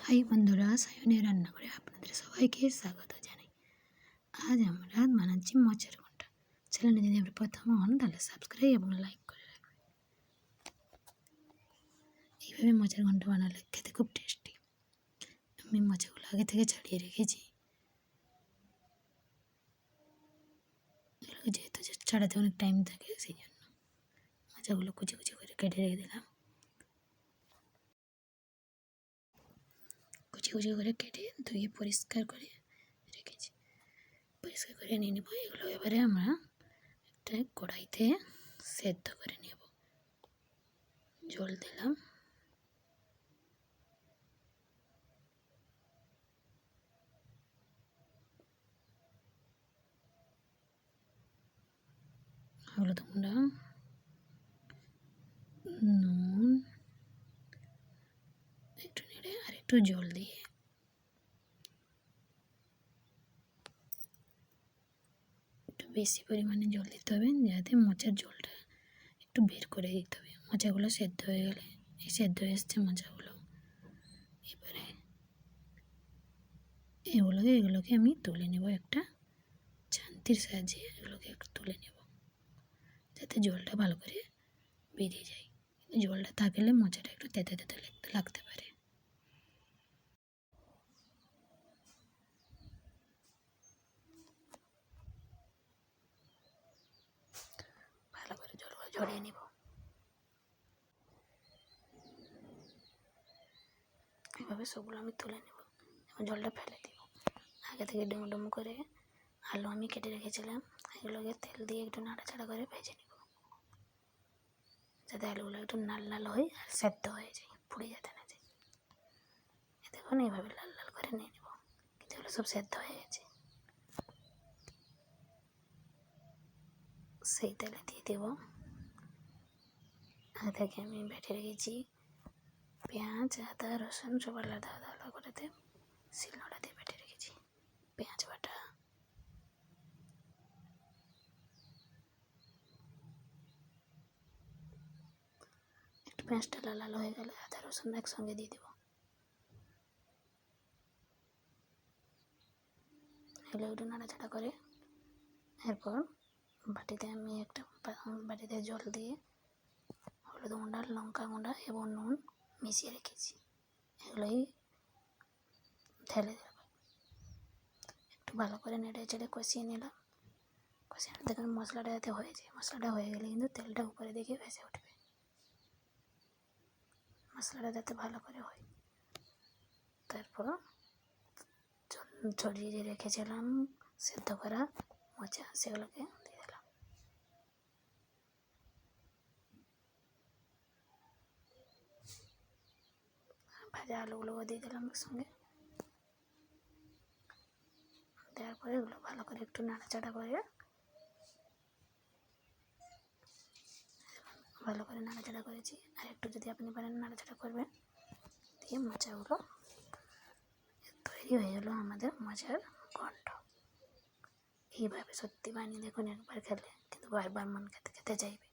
High বন্ধুরা, সায়নের রান্নাঘরে আপনাদের সবাইকে স্বাগত জানাই। আজ আমরা বানাচ্ছি মোচার ঘন্ট। চ্যানেলে যদি আপনি প্রথম হন তাহলে সাবস্ক্রাইব এবং লাইক করে রাখবেন। এইভাবে মোচার ঘন্ট বানালে খেতে খুব টেস্টি। আমি মোচাগুলো আগে থেকে ছাড়িয়ে রেখেছি। এগুলো যেহেতু ছাড়াতে অনেক টাইম থাকে সেই জন্য মোচাগুলো কুচি কুচি করে কেটে রেখে দিলাম। কুচি কুচি করে কেটে ধুয়ে পরিষ্কার করে রেখেছি। পরিষ্কার করে নিয়ে নেব। এগুলো এবারে আমরা একটা কড়াইতে সেদ্ধ করে নেব। জল দিলাম। হলুদ গুঁড়া, নুন, একটু নেড়ে আর একটু জল দিয়ে একটু বেশি পরিমাণে জল দিতে হবে, যাতে মোচার জলটা একটু বের করে দিতে হবে। মোচাগুলো সেদ্ধ হয়ে গেলে, এই সেদ্ধ হয়ে এসছে মোচাগুলো, এবারে এগুলোকে আমি তুলে নেব। একটা ছান্তির সাহায্যে এগুলোকে একটু তুলে নেব, যাতে জলটা ভালো করে বেরিয়ে যায়। জলটা থাকলে মোচাটা একটু তেতো তেতো লাগতে পারে। ভালো করে জলগুলো ঝরিয়ে নেব। এভাবে সবগুলো আমি তুলে নেব এবং জলটা ফেলে দেব। আগে থেকে ডুমো ডুমো করে আলু আমি কেটে রেখেছিলাম, এগুলোকে তেল দিয়ে একটু নাড়াচাড়া করে ভেজে নেব, যাতে আলুগুলো একটু লাল লাল হয় আর সেদ্ধ হয়ে যায়, পুড়ে যাতে না যায়। দেখুন এইভাবে লাল লাল করে নিয়ে নেব, কিন্তু এগুলো সব সেদ্ধ হয়ে গেছে। সেই তেলে দিয়ে দেব আগে থেকে আমি বেটে রেখেছি পেঁয়াজ, আদা, রসুন সব আলাদা আলাদা করে শিলনোড়া দিয়ে বেটে রেখেছি। পেঁয়াজ বাটা, একটু পেঁয়াজটা লাল লাল হয়ে গেলে আদা রসুন একসঙ্গে দিয়ে দেবো। এগুলো একটু নাড়াচাড়া করে এরপর বাটিতে জল দিয়ে হলুদ গুঁড়া, লঙ্কা গুঁড়া এবং নুন মিশিয়ে রেখেছি, এগুলোই ঢেলে দেবো। একটু ভালো করে নেড়ে চেড়ে কষিয়ে নিলাম। কষিয়ে দেখুন মশলাটা যাতে হয়ে যায়। মশলাটা হয়ে গেলে কিন্তু তেলটা উপরে দিকে ভেসে উঠবে। মশলাটা যাতে ভালো করে হয়, তারপর ছড়িয়ে রেখেছিলাম সেদ্ধ করা মোচা, সেগুলোকে দিয়ে দিলাম। ভাজা আলুগুলোও দিয়ে দিলাম সঙ্গে। দেওয়ার পরে এগুলো ভালো করে একটু নাড়াচাড়া করে নাড়াচাড়া করেছি। আর একটু যদি আপনি পারেন নাড়াচাড়া করবেন, দিয়ে মোচাগুলো তৈরি হয়ে গেলো আমাদের মোচার ঘন্ট। এইভাবে সত্যি বানিয়ে দেখুন, একবার খেলে কিন্তু বারবার মন খেতে খেতে চাইবে।